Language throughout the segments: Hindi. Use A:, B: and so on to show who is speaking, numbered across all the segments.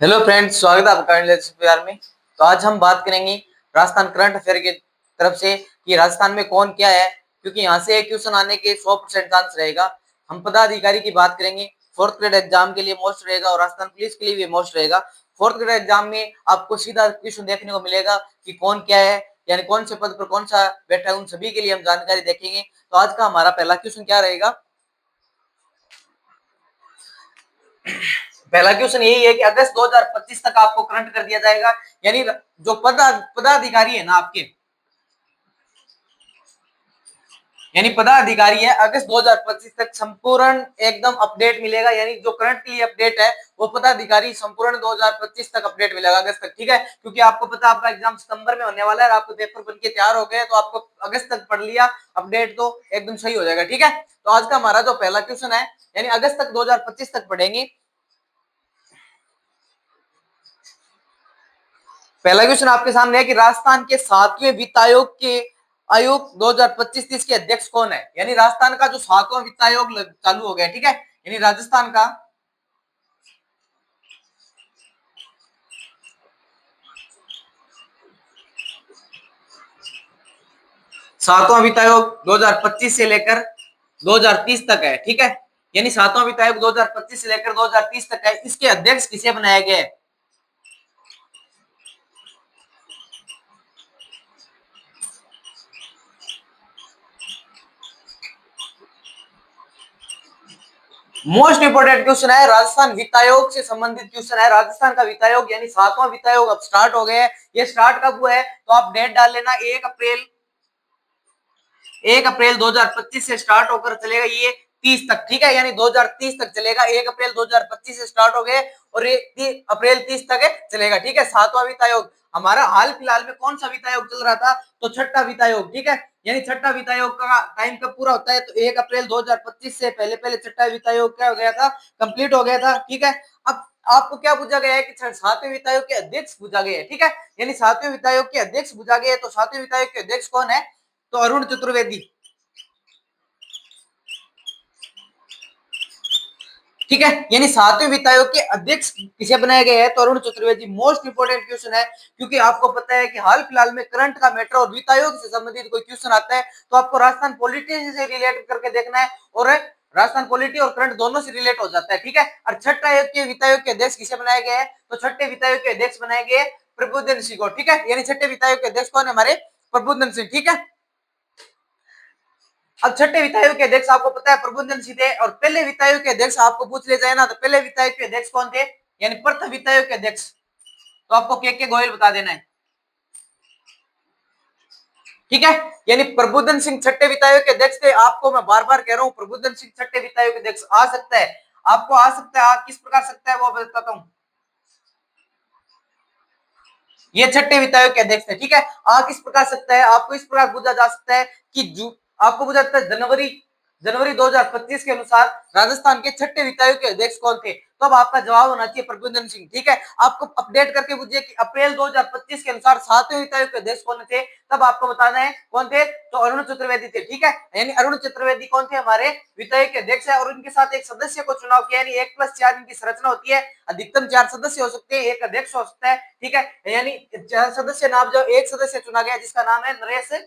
A: हेलो फ्रेंड्स, स्वागत है आपका इंडियन में। तो आज हम बात करेंगे राजस्थान करंट अफेयर की तरफ से कि राजस्थान में कौन क्या है, क्योंकि यहाँ से क्वेश्चन आने के 100% चांस रहेगा। हम पदाधिकारी की बात करेंगे, फोर्थ ग्रेड एग्जाम के लिए मोस्ट रहेगा और राजस्थान पुलिस के लिए भी मोस्ट रहेगा। फोर्थ ग्रेड एग्जाम में आपको सीधा क्वेश्चन देखने को मिलेगा कि कौन क्या है, यानी कौन से पद पर कौन सा बैठा है, उन सभी के लिए हम जानकारी देखेंगे। तो आज का हमारा पहला क्वेश्चन क्या रहेगा? पहला क्वेश्चन यही है कि अगस्त 2025 तक आपको करंट कर दिया जाएगा, यानी जो पदाधिकारी है ना आपके, यानी पदाधिकारी है, अगस्त 2025 तक संपूर्ण एकदम अपडेट मिलेगा। यानी जो करंटली अपडेट है वो पदाधिकारी संपूर्ण 2025 तक अपडेट मिलेगा अगस्त तक। ठीक है, क्योंकि आपको पता है आपका एग्जाम सितंबर में होने वाला है, आपको पेपर बन के तैयार हो गए, तो आपको अगस्त तक पढ़ लिया अपडेट तो एकदम सही हो जाएगा। ठीक है, तो आज का हमारा जो पहला क्वेश्चन है, यानी अगस्त तक 2025 तक पढ़ेंगे। पहला क्वेश्चन आपके सामने है कि राजस्थान के 7वें वित्त आयोग के आयोग 2025-30 के अध्यक्ष कौन है। यानी राजस्थान का जो 7वां वित्त आयोग चालू हो गया, ठीक है, यानी राजस्थान का 7वां वित्त आयोग 2025 से लेकर 2030 तक है। ठीक है, यानी 7वां वित्त आयोग 2025 से लेकर 2030 तक है। इसके अध्यक्ष किसे बनाया गया है? मोस्ट इंपोर्टेंट क्वेश्चन है, राजस्थान वित्त आयोग से संबंधित क्वेश्चन है। राजस्थान का वित्त आयोग यानी 7वां वित्त आयोग अब स्टार्ट हो गया है। ये स्टार्ट कब हुआ है तो आप डेट डाल लेना, 1 अप्रैल 2025 से स्टार्ट होकर चलेगा ये 30 तक। ठीक है, यानी 2030 तक चलेगा। 1 अप्रैल 2025 से स्टार्ट हो गए और ये 30 अप्रैल 30 तक चलेगा। ठीक है, 7वां वित्त आयोग। हमारा हाल फिलहाल में कौन सा वित्त आयोग चल रहा था? तो छठा वित्त आयोग। ठीक है, यानी छठा वित्त आयोग का टाइम कब पूरा होता है? तो 1 अप्रैल 2025 से पहले पहले छठा वित्त आयोग क्या हो गया था? कंप्लीट हो गया था। ठीक है, अब आपको क्या पूछा गया है कि 7वें वित्त आयोग के अध्यक्ष पूछा गया है। ठीक है, यानी 7वें वित्त आयोग के अध्यक्ष पूछा गया है। तो 7वें वित्त आयोग के अध्यक्ष कौन है? तो अरुण चतुर्वेदी। ठीक है, यानी 7वें वित्त आयोग के अध्यक्ष किसे बनाए गए हैं? तो Arun Chaturvedi. Most important question है, क्योंकि आपको पता है कि हाल फिलहाल में करंट का मैटर और वित्त आयोग से संबंधित कोई क्वेश्चन आता है तो आपको राजस्थान पॉलिटी से रिलेट करके देखना है, और राजस्थान पॉलिटी और करंट दोनों से रिलेट हो जाता है। ठीक है, और छठा आयोग के वित्त आयोग के अध्यक्ष किसे बनाए गए हैं? तो छठे वित्त आयोग के अध्यक्ष बनाए गए प्रबुद्धन सिंह को। ठीक है, यानी छठे वित्त आयोग के अध्यक्ष कौन है? हमारे प्रबुद्धन सिंह। ठीक है, अब छठे वित्त आयोग के अध्यक्ष आपको पता है प्रबुद्धन सिंह थे, और पहले वित्त आयोग के अध्यक्ष आपको पूछ ले जाए ना, तो पहले वित्त आयोग के अध्यक्ष कौन थे? यानी प्रथम वित्त आयोग के अध्यक्ष। तो आपको के गोयल बता देना है। ठीक है, यानी प्रबुद्धन सिंह छठे वित्त आयोग के अध्यक्ष थे। आपको मैं बार बार कह रहा हूं, प्रबुद्धन सिंह छठे वित्त आयोग के अध्यक्ष आ सकता है, आपको आ सकता है। किस प्रकार सकता है वो बताता हूं। ये छठे वित्त आयोग के अध्यक्ष थे। ठीक है, आ किस प्रकार सकता है? आपको इस प्रकार पूछा जा सकता है कि आपको पूछा जाता है जनवरी जनवरी 2025 के अनुसार राजस्थान के छठे वित्त आयोग के अध्यक्ष कौन थे? तो अब आपका जवाब होना चाहिए प्रबुद्धन सिंह। ठीक है, आपको अपडेट करके पूछिए कि अप्रैल 2025 के अनुसार 7वें वित्त आयोग के अध्यक्ष कौन थे, तब आपको बताना है कौन थे। तो अरुण चतुर्वेदी थे। ठीक है, यानी अरुण चतुर्वेदी कौन थे? हमारे वित्त आयोग के अध्यक्ष है, और उनके साथ एक सदस्य को चुनाव किया, यानी 1+4 इनकी संरचना होती है। अधिकतम 4 सदस्य हो सकते हैं, एक अध्यक्ष हो सकता है। ठीक है, यानी सदस्य नाम जो एक सदस्य चुना गया जिसका नाम है नरेश।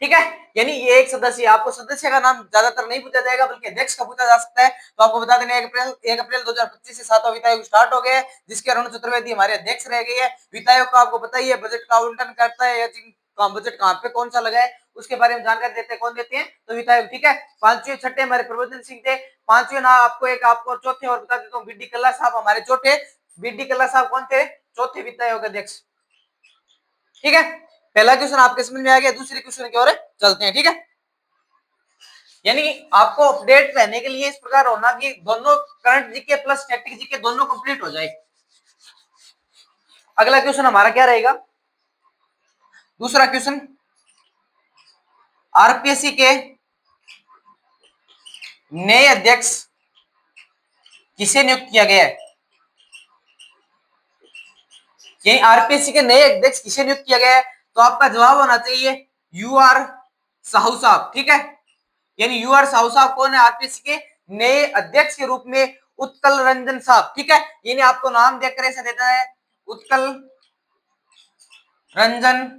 A: ठीक है, यानी ये एक सदस्य, आपको सदस्य का नाम ज्यादातर नहीं पूछा जाएगा बल्कि अध्यक्ष का पूछा जा सकता है। तो आपको बता देना 1 अप्रैल 2025 से 7वां वित्त आयोग स्टार्ट हो गया है, जिसके अरुण चतुर्वेदी हमारे अध्यक्ष रह गए हैं। वित्त आयोग का आपको पता ही है, बजट का आवंटन करता है, बजट कहाँ पे कौन सा लगा है उसके बारे में जानकारी देते हैं। कौन देते हैं? तो वित्त आयोग। ठीक है, पांचवें छठे हमारे प्रबोधन सिंह थे। पांचवें ना आपको चौथे और बता देता हूँ, बीडी कल्ला साहब हमारे चौथे। बीडी कल्ला साहब कौन थे? चौथे वित्त आयोग अध्यक्ष। ठीक है, पहला क्वेश्चन आपके समझ में आ गया। दूसरे क्वेश्चन की ओर चलते हैं। ठीक है, यानी आपको अपडेट रहने के लिए इस प्रकार होना कि दोनों current GK plus static GK दोनों कंप्लीट हो जाए। अगला क्वेश्चन हमारा क्या रहेगा? दूसरा क्वेश्चन, आरपीएससी के नए अध्यक्ष किसे नियुक्त किया गया है? यही आरपीएससी के नए अध्यक्ष किसे नियुक्त किया गया है? तो आपका जवाब होना चाहिए यू आर साहू साहब। ठीक है, यानी यू आर साहू साहब कौन है? आरपीएससी के नए अध्यक्ष के रूप में उत्कल रंजन साहब, ठीक है। यानी आपको नाम देखकर ऐसा देता है उत्कल रंजन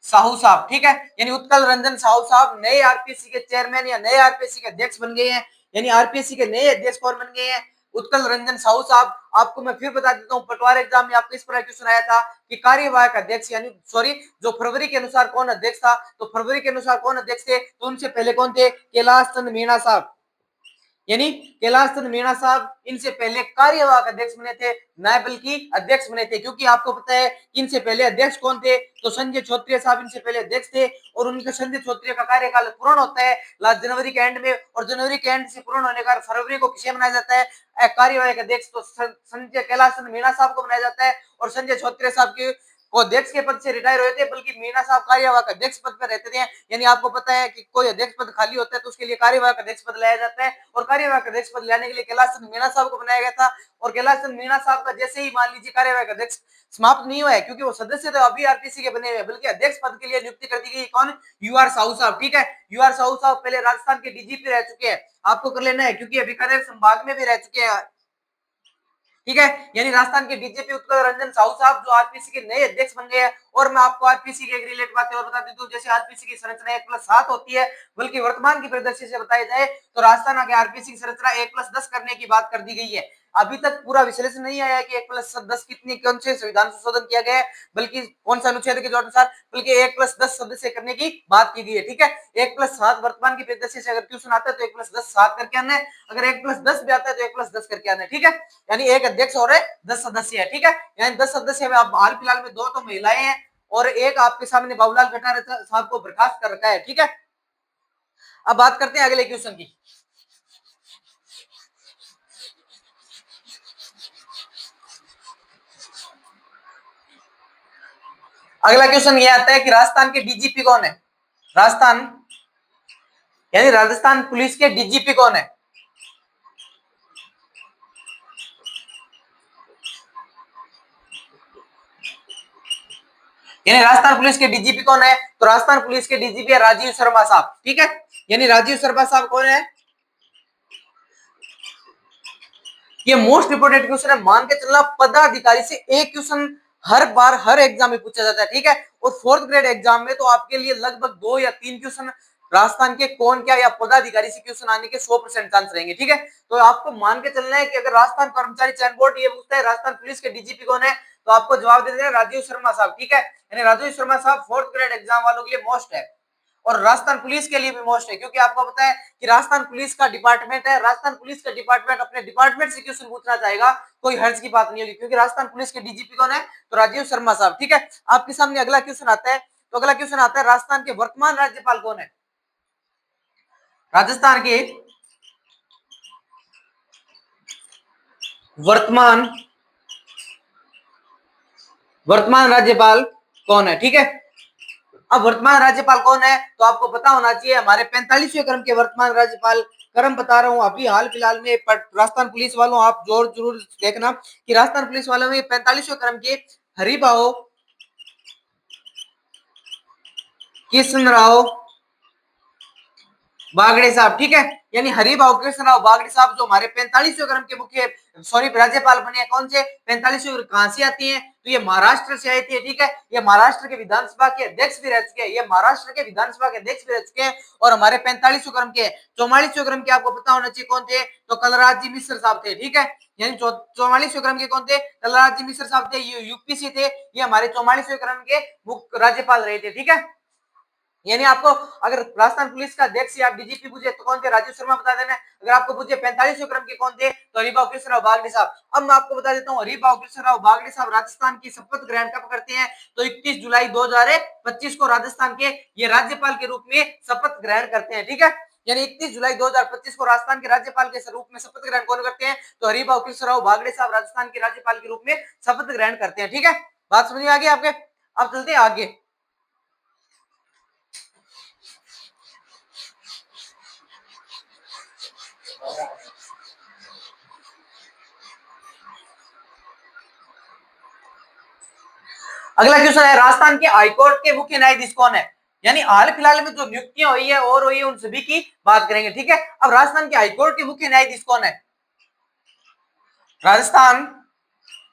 A: साहू साहब, ठीक है। यानी उत्कल रंजन साहू साहब नए आरपीएससी के चेयरमैन या नए आरपीएससी के अध्यक्ष बन गए हैं। यानी आरपीएससी के नए अध्यक्ष कौन बन गए हैं? उत्कल रंजन साहू साहब। आपको मैं फिर बता देता हूँ, पटवार एग्जाम में आपको इस पर क्वेश्चन आया था कि कार्यवाहक अध्यक्ष यानी सॉरी जो फरवरी के अनुसार कौन अध्यक्ष था, तो फरवरी के अनुसार कौन अध्यक्ष थे? तो उनसे पहले कौन थे? कैलाश चंद मीणा साहब। यानी कैलाश चंद मीणा साहब इनसे पहले कार्यवाहक अध्यक्ष बने थे, न बल्कि अध्यक्ष बने थे। क्योंकि आपको पता है इनसे पहले अध्यक्ष कौन थे? तो संजय छोत्रिय साहब इनसे पहले अध्यक्ष थे, और उनका संजय छोत्रिय का कार्यकाल पूर्ण होता है लास्ट जनवरी के एंड में, और जनवरी के एंड से पूर्ण होने का फरवरी को किसे बनाया जाता है? कार्यवाहक अध्यक्ष। तो संजय कैलाश चंद मीणा साहब को बनाया जाता है, और संजय छोत्रिय साहब के वो अध्यक्ष के पद से रिटायर हुए थे, बल्कि मीणा साहब कार्यवाहक अध्यक्ष पद पर रहते थे। यानी आपको पता है कि कोई अध्यक्ष पद खाली होता है तो उसके लिए कार्यवाहक अध्यक्ष पद लाया जाता है, और कार्यवाहक अध्यक्ष पद लाने के लिए कैलाश चंद मीणा साहब को बनाया गया था। और कैलाश चंद मीणा साहब का जैसे ही मान लीजिए कार्यवाहक अध्यक्ष समाप्त नहीं हुआ है, क्योंकि वो सदस्य तो अभी आरपीसी के बने हुए, बल्कि अध्यक्ष पद के लिए नियुक्ति कर दी गई कौन? यूआर साहू साहब, ठीक है। यूआर साहू साहब पहले राजस्थान के डीजीपी रह चुके हैं, आपको कर लेना है, क्योंकि बीकानेर संभाग में भी रह चुके हैं, ठीक है। यानी राजस्थान के डीजीपी उत्कल रंजन साहू साहब जो आरपीसी के नए अध्यक्ष बन गए हैं। और मैं आपको आरपीसी के रिलेटेड बातें और बता देता हूं, जैसे आरपीसी की संरचना 1+7 होती है, बल्कि वर्तमान की परिदृश्य से बताया जाए तो राजस्थान के आरपीसी की संरचना 1+10 करने की बात कर दी गई है। अभी तक पूरा विश्लेषण नहीं आया है कि 1+10 कितनी कौन से संविधान संशोधन किया गया है, बल्कि कौन सा अनुच्छेद के अनुसार, बल्कि 1+10 सदस्य करने की बात की गई है, ठीक है। 1+7 वर्तमान की परिदृश्य से अगर क्वेश्चन आता है तो 1+10 7 करके आना है, अगर 1+10 भी आता है तो 1+10 करके आना है, ठीक है। यानी एक अध्यक्ष और 10 सदस्य है, ठीक है। यानी 10 सदस्य में अब हाल फिलहाल में 2 तो महिलाएं हैं, और एक आपके सामने बाबूलाल कटारिया साहब को बर्खास्त कर रखा है, ठीक है। अब बात करते हैं अगले क्वेश्चन की। अगला क्वेश्चन ये आता है कि राजस्थान के डीजीपी कौन है? राजस्थान यानी राजस्थान पुलिस के डीजीपी कौन है? यानी राजस्थान पुलिस के डीजीपी कौन है? तो राजस्थान पुलिस के डीजीपी है राजीव शर्मा साहब, ठीक है। यानी राजीव शर्मा साहब कौन है? ये मोस्ट इंपोर्टेंट क्वेश्चन है, मान के चलना पदाधिकारी से एक क्वेश्चन हर बार हर एग्जाम में पूछा जाता है, ठीक है। और फोर्थ ग्रेड एग्जाम में तो आपके लिए लगभग 2 या 3 क्वेश्चन राजस्थान के कौन क्या या पदाधिकारी से क्वेश्चन आने के 100% चांस रहेंगे, ठीक है। तो आपको मान के चलना है कि अगर राजस्थान कर्मचारी चयन बोर्ड ये पूछता है राजस्थान पुलिस के डीजीपी कौन है, तो आपको जवाब दे देना राजीव शर्मा साहब, ठीक है। यानी राजीव शर्मा साहब फोर्थ ग्रेड एग्जाम वालों के लिए मोस्ट है, और राजस्थान पुलिस के लिए भी मोस्ट है, क्योंकि आपको पता है कि राजस्थान पुलिस का डिपार्टमेंट है, राजस्थान पुलिस का डिपार्टमेंट अपने डिपार्टमेंट से क्वेश्चन पूछना चाहेगा, कोई हर्ज की बात नहीं होगी, क्योंकि राजस्थान पुलिस के डीजीपी कौन है? तो राजीव शर्मा साहब, ठीक है। आपके सामने अगला क्वेश्चन आता है, तो अगला क्वेश्चन आता है राजस्थान के वर्तमान राज्यपाल कौन है? राजस्थान के वर्तमान वर्तमान राज्यपाल कौन है, ठीक है। अब वर्तमान राज्यपाल कौन है, तो आपको पता होना चाहिए, हमारे 45वें क्रम के वर्तमान राज्यपाल क्रम बता रहा हूं अभी हाल फिलहाल में। राजस्थान पुलिस वालों आप जोर जरूर देखना कि राजस्थान पुलिस वालों में 45वें क्रम के हरिभाऊ कृष्णराव बागड़े साहब, ठीक है। यानी हरिभाऊ कृष्णराव बागड़े साहब जो हमारे 45वें क्रम के मुख्य राज्यपाल बने हैं, कौन से 45वें कहां से आती हैं? तो ये महाराष्ट्र से आई थी, ठीक है। ये महाराष्ट्र के विधानसभा के अध्यक्ष भी रह चुके हैं, ये महाराष्ट्र के विधानसभा के अध्यक्ष भी रह चुके हैं, और हमारे 45वें क्रम के 44वें क्रम के आपको पता होना चाहिए कौन थे? तो कलराज जी मिश्र साहब थे, ठीक है। यानी 44वें क्रम के कौन थे? कलराज जी मिश्र साहब थे, ये यूपी से थे, ये हमारे 44वें क्रम के मुख्य राज्यपाल रहे थे, ठीक है। यानी आपको अगर राजस्थान पुलिस का अध्यक्ष या डीजीपी पूछे तो कौन थे? राजीव शर्मा बता देना। अगर आपको पूछे 45वें क्रम के कौन थे, तो हरिभाऊ कृष्णराव बागड़े साहब। अब मैं आपको बता देता हूँ, हरिभाऊ कृष्णराव बागड़े साहब राजस्थान की शपथ ग्रहण कब करते हैं? तो 21 जुलाई 2025 को राजस्थान के ये राज्यपाल के रूप में शपथ ग्रहण करते हैं, ठीक है। यानी 31 जुलाई 2025 को राजस्थान के राज्यपाल के रूप में शपथ ग्रहण कौन करते हैं? तो हरिभाऊ कृष्णराव बागड़े साहब राजस्थान के राज्यपाल के रूप में शपथ ग्रहण करते हैं, ठीक है। बात समझ में आ गई आपके? अब चलते हैं आगे। अगला क्वेश्चन है राजस्थान के हाईकोर्ट के मुख्य न्यायाधीश कौन है? यानी हाल फिलहाल में जो नियुक्तियां हुई है और हुई है उन सभी की बात करेंगे, ठीक है। अब राजस्थान के हाईकोर्ट के मुख्य न्यायाधीश कौन है? राजस्थान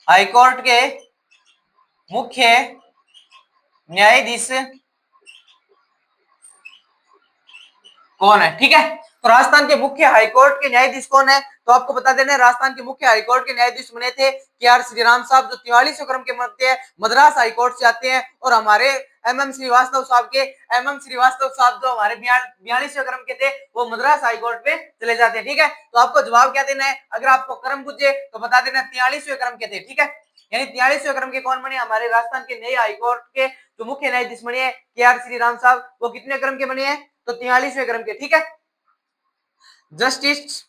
A: हाईकोर्ट के मुख्य न्यायाधीश कौन है? ठीक है, तो राजस्थान के मुख्य हाईकोर्ट के न्यायाधीश कौन है? तो आपको बता देना है, राजस्थान के मुख्य हाईकोर्ट के न्यायाधीश बने थे के आर श्रीराम साहब, जो 43वें क्रम के बनते हैं, मद्रास हाईकोर्ट से आते हैं। और हमारे एम श्रीवास्तव साहब जो हमारे 42वें क्रम के थे, वो मद्रास हाईकोर्ट में चले जाते हैं। ठीक है, तो आपको जवाब क्या देना है? अगर आपको क्रम पूछे तो बता देना 43वें क्रम के थे। ठीक है, यानी 43वें क्रम के कौन बने? हमारे राजस्थान के नए हाईकोर्ट के जो मुख्य न्यायाधीश बने हैं के आर श्रीराम साहब, वो कितने क्रम के बने हैं? तो 43वें क्रम के। ठीक है, जस्टिस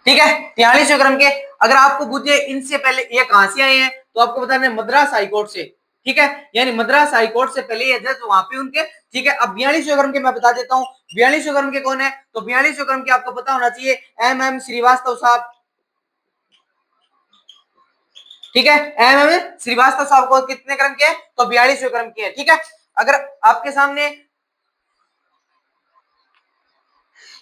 A: ठीक है, 43वें क्रम के। अगर आपको पूछे इनसे पहले ये कहां से आए हैं, तो आपको बताना है मद्रास हाईकोर्ट से। ठीक है, यानी मद्रास हाईकोर्ट से पहले ये जज वहां पे उनके। ठीक है, अब 42वें क्रम के मैं बता देता हूं, 42वें क्रम के कौन है? तो 42वें क्रम के आपको पता होना चाहिए एम श्रीवास्तव साहब। ठीक है, एम श्रीवास्तव साहब को कितने क्रम के हैं? तो 42वें क्रम के हैं। ठीक है, अगर आपके सामने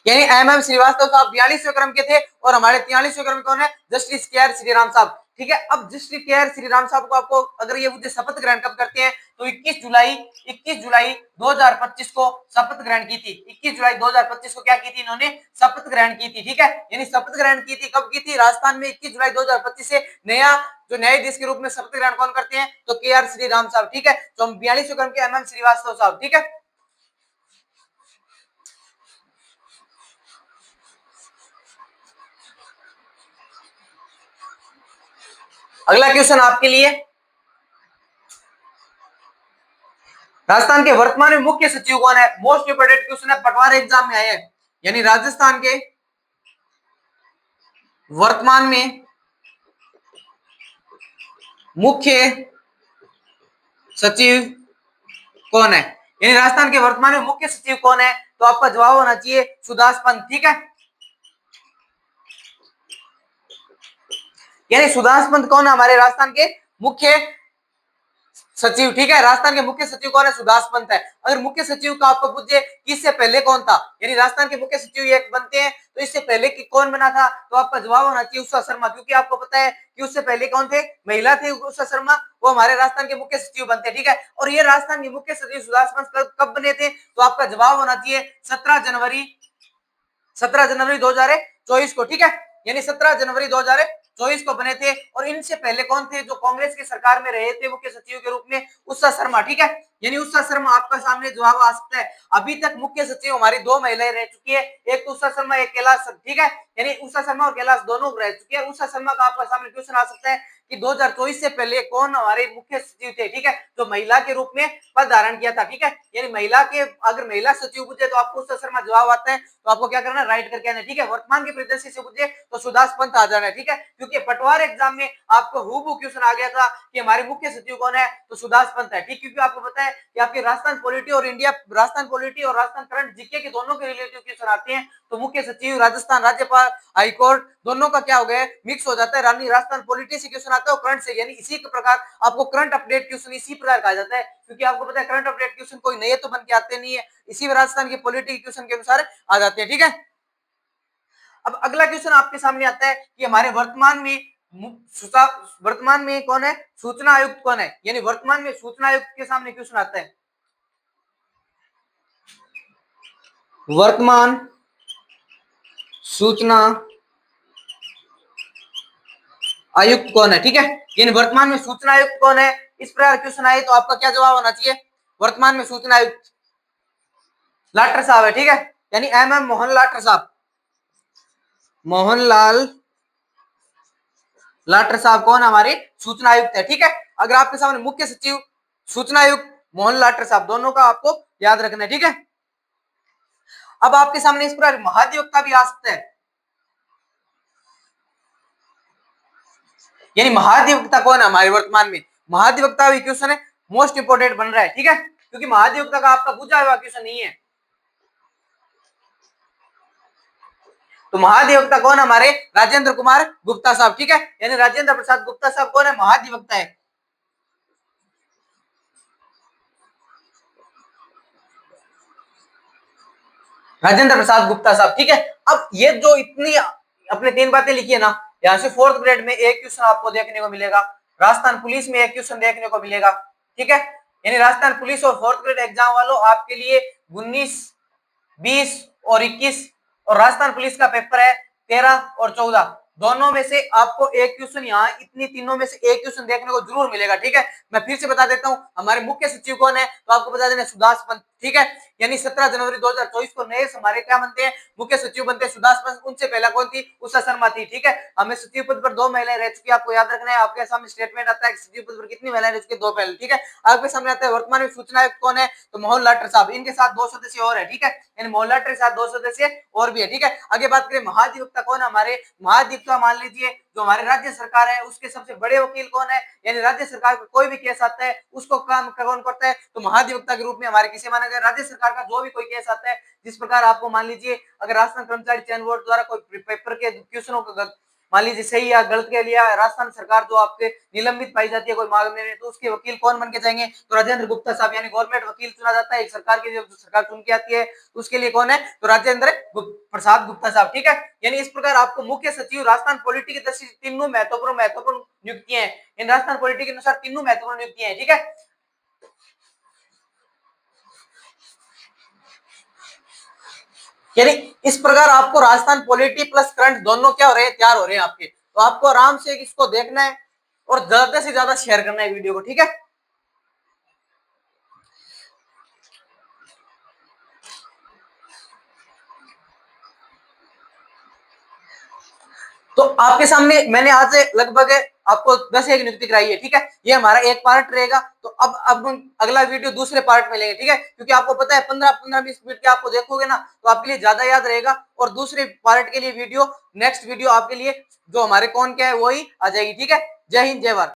A: यानी एम श्रीवास्तव साहब 42वें क्रम के थे, और हमारे 43वें क्रम कौन है? जस्टिस के आर श्रीराम साहब। ठीक है, अब जस्टिस के आर श्रीराम साहब को आपको अगर ये मुझे शपथ ग्रहण कब करते हैं, तो 21 जुलाई 2025 को शपथ ग्रहण की थी। 21 जुलाई 2025 को क्या की थी इन्होंने? शपथ ग्रहण की थी। ठीक है, यानी शपथ ग्रहण की थी, कब की थी? राजस्थान में 21 जुलाई 2025 से नया जो न्यायाधीश के रूप में शपथ ग्रहण कौन करते हैं? तो के आर श्रीराम साहब। ठीक है, तो हम 42वें क्रम के एम श्रीवास्तव साहब। ठीक है, अगला क्वेश्चन आपके लिए, राजस्थान के वर्तमान में मुख्य सचिव कौन है? मोस्ट इंपोर्टेंट क्वेश्चन है, पटवार एग्जाम में आए हैं। यानी राजस्थान के वर्तमान में मुख्य सचिव कौन है? यानी राजस्थान के वर्तमान में मुख्य सचिव कौन है? तो आपका जवाब होना चाहिए सुदास पंत। ठीक है, यानी सुदास पंत कौन है? हमारे राजस्थान के मुख्य सचिव। ठीक है, राजस्थान के मुख्य सचिव कौन है? सुदास पंत है। अगर मुख्य सचिव का आपको पूछे इससे पहले कौन था, यानी राजस्थान के मुख्य सचिव एक बनते हैं, तो इससे पहले कि कौन बना था, तो आपका जवाब होना चाहिए उषा शर्मा। क्योंकि आपको पता है कि उससे पहले कौन थे? महिला थे उषा शर्मा, वो हमारे राजस्थान के मुख्य सचिव बनते हैं। ठीक है, और ये राजस्थान के मुख्य सचिव सुदास पंत कब बने थे? तो आपका जवाब होना चाहिए 17 जनवरी 2024 को। ठीक है, यानी 17 जनवरी 2024 को बने थे। और इनसे पहले कौन थे जो कांग्रेस की सरकार में रहे थे मुख्य सचिव के रूप में? उषा शर्मा। ठीक है, यानी उषा शर्मा आपका सामने जवाब आ सकता है। अभी तक मुख्य सचिव हमारी दो महिलाएं रह चुकी है, एक तो उषा शर्मा, एक कैलाश। ठीक है, यानी उषा शर्मा और कैलाश दोनों रह चुके हैं। उषा शर्मा का आपका सामने क्वेश्चन आ सकता है कि 2024 से पहले कौन हमारे मुख्य सचिव थे? ठीक है, जो महिला के रूप में पद धारण किया था। ठीक है, यानी महिला के अगर महिला सचिव पूछे तो आपको उषा शर्मा जवाब आता है, तो आपको क्या करना है? राइट करके आना है। ठीक है, वर्तमान के प्रेजेंसी से पूछे तो सुदास पंत आ जाना है। ठीक है, क्योंकि पटवार एग्जाम में आपको हूबहू क्वेश्चन आ गया था कि हमारे मुख्य सचिव कौन है? तो सुदास पंत है। ठीक, क्योंकि आपको पता है कि आपके राजस्थान पॉलिटी और राजस्थान पॉलिटी और राजस्थान करंट जीके के दोनों के रिलेटिव क्वेश्चन आते हैं, तो मुख्य सचिव, राजस्थान राज्यपाल, हाईकोर्ट दोनों का क्या हो गया? मिक्स हो जाता है। रानी राजस्थान पॉलिटी से क्वेश्चन आता है और करंट से, यानी इसी के प्रकार आपको करंट अपडेट क्वेश्चन इसी प्रकार कहा जाता है। क्योंकि आपको पता है करंट अपडेट क्वेश्चन कोई नए तो बन के आते नहीं है, इसी में राजस्थान की पॉलिटी क्वेश्चन के अनुसार आ जाते हैं। ठीक है, अब अगला क्वेश्चन आपके सामने आता है कि हमारे वर्तमान में कौन है? सूचना आयुक्त कौन है? यानी वर्तमान में सूचना आयुक्त के सामने क्वेश्चन आता है, वर्तमान सूचना आयुक्त कौन है? ठीक है, यानी वर्तमान में सूचना आयुक्त कौन है? इस प्रकार क्वेश्चन आए तो आपका क्या जवाब होना चाहिए? वर्तमान में सूचना आयुक्त लाटर साहब है। ठीक है, यानी एम मोहन लाटर साहब, मोहनलाल लाटर साहब कौन हमारे सूचना आयुक्त है। ठीक है, अगर आपके सामने मुख्य सचिव, सूचना आयुक्त, मोहन लाटर साहब, दोनों का आपको याद रखना है। ठीक है, अब आपके सामने इस प्रकार महाधिवक्ता भी आ सकता है, यानी महाधिवक्ता कौन है हमारे वर्तमान में? महाधिवक्ता भी क्वेश्चन है, मोस्ट इंपोर्टेंट बन रहा है। ठीक है, क्योंकि महाधिवक्ता का आपका पूछा हुआ क्वेश्चन नहीं है। तो महाधिवक्ता कौन? हमारे राजेंद्र कुमार गुप्ता साहब। ठीक है, यानी राजेंद्र प्रसाद गुप्ता साहब कौन है? महाधिवक्ता है। राजेंद्र प्रसाद गुप्ता साहब, ठीक है। अब ये जो इतनी अपने 3 बातें लिखी है ना, यहाँ से 4th ग्रेड में एक क्वेश्चन आपको देखने को मिलेगा, राजस्थान पुलिस में एक क्वेश्चन देखने को मिलेगा, ठीक है। यानी राजस्थान पुलिस और 4th ग्रेड एग्जाम वालों आपके लिए 19, 20 और 21, और राजस्थान पुलिस का पेपर है 13 और 14, दोनों में से आपको एक क्वेश्चन, यहाँ इतनी तीनों में से एक क्वेश्चन देखने को जरूर मिलेगा, ठीक है। मैं फिर से बता देता हूँ हमारे मुख्य सचिव कौन है, तो आपको बता देना सुभाष पंत, ठीक है। यानी 17 जनवरी 2024 को नए हमारे क्या बनते हैं, मुख्य सचिव बनते हैं सुभाष पंत। उनसे पहला कौन थी, उषा शर्मा थी, ठीक है। हमें सचिव पद पर 2 महिलाएं रह चुकी है, आपको याद रखना है। आपके सामने स्टेटमेंट आता है सचिव पद पर कितनी महिलाएं रह चुकी है, 2 पहले, ठीक है। आपके सामने आता है वर्तमान में सूचना आयुक्त कौन है, तो मोहन लाटर साहब, इनके साथ 2 सदस्य और है, ठीक है। यानी मोहन लाटर के साथ 2 सदस्य और भी है, ठीक है। आगे बात करें महाधिवक्ता कौन है, हमारे महाधिवक्ता मान लीजिए जो हमारे राज्य सरकार है उसके सबसे बड़े वकील कौन है, यानी राज्य सरकार का कोई भी केस आता है उसको काम कौन करता है, तो महाधिवक्ता के रूप में हमारे किसे माना गया, राज्य सरकार का जो भी कोई केस आता है। जिस प्रकार आपको मान लीजिए अगर राजस्थान कर्मचारी चयन बोर्ड द्वारा कोई पेपर के क्वेश्चनों का मान लीजिए सही या गलत के लिए राजस्थान सरकार जो आपके निलंबित पाई जाती है कोई मामले में, तो उसके वकील कौन बन के जाएंगे, तो राजेंद्र गुप्ता साहब, यानी गवर्नमेंट वकील चुना जाता है एक सरकार की, जो सरकार चुन के आती है उसके लिए कौन है, तो राजेंद्र प्रसाद गुप्ता साहब, ठीक है। यानी इस प्रकार आपको मुख्य सचिव राजस्थान पॉलिटी की दृष्टि से तीनों महत्वपूर्ण नियुक्तियां हैं, इन राजस्थान पॉलिटी के अनुसार तीनों महत्वपूर्ण नियुक्तियां हैं, ठीक है। यानी इस प्रकार आपको राजस्थान पॉलिटी प्लस करंट दोनों क्या हो रहे हैं, तैयार हो रहे हैं आपके, तो आपको आराम से इसको देखना है और ज्यादा से ज्यादा शेयर करना है वीडियो को, ठीक है। तो आपके सामने मैंने आज लगभग आपको 10 एक नियुक्ति कराई है, ठीक है। ये हमारा एक पार्ट रहेगा, तो अब हम अगला वीडियो दूसरे पार्ट में लेंगे, ठीक है। क्योंकि आपको पता है 15-20 मिनट के आपको देखोगे ना तो आपके लिए ज्यादा याद रहेगा, और दूसरे पार्ट के लिए वीडियो, नेक्स्ट वीडियो आपके लिए जो हमारे कौन क्या है वही आ जाएगी, ठीक है। जय हिंद, जय भारत।